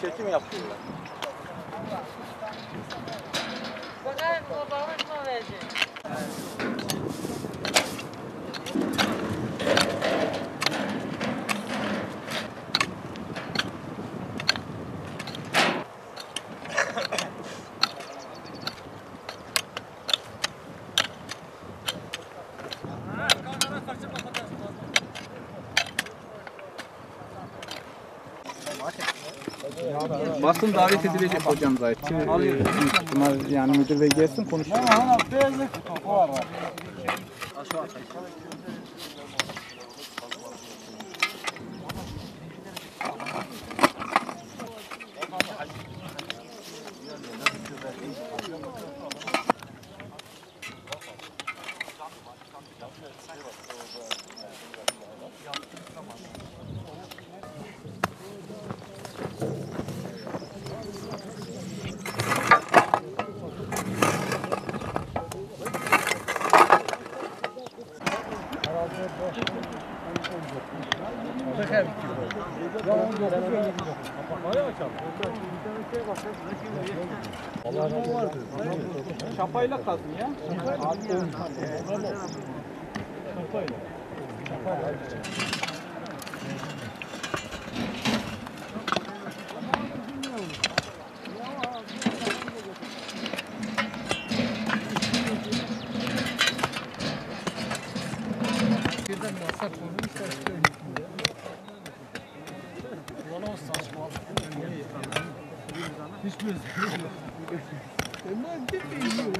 Çekim yapıyorlar. Bakayım o balık mı verecek? Basın davet edilecek hocam zaten. Yani müdür bey gelsin konuşalım. Çapayla kazın ya. Çapayla. Birden masak olmuşsa Valla saçma. Hiçbir Hemen değil mi?